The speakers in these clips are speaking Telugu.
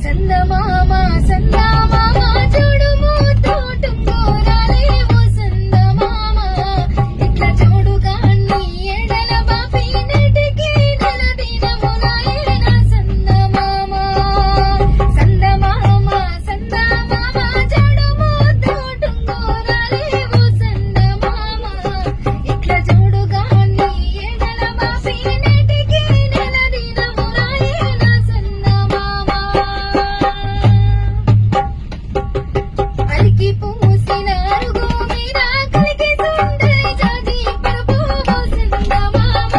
సందమామ సందమామ చూడుము తోటుంగోరాలే ఓ సందమామ ఇట్లా చూడుగా నీ ఎడల బాపి నెటికి నెలదినములాయే నా సందమామ సందమామ సందమామ చూడుము తోటుంగోరాలే ఓ సందమామ ఇట్లా చూడుగా నీ ఎడల బాపి నెటికి నెలదినములాయే నా సందమామ అలికి పూసిన అరుగు మీద కలికి సుందరి జాజి పరుపు సందమామ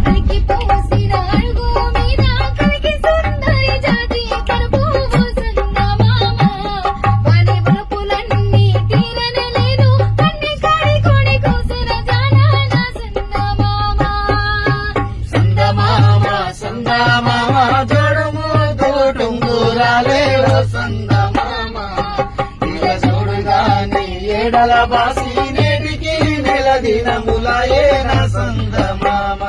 అలికి పూసిన అరుగు మీద కలికి సుందరి జాజి పరుపు సందమామ వాని వరపులన్నీ తీరనలేదు అన్ని కాడి కోడి కోసర జానా నా సందమామ సందమామ సందమామ జోడుము తోటుంగూరాలే ఓ సందమామ ఇక చూడుగా నీ ఏడల బాసి నేటికి నెల దినములాయే నా సందమామ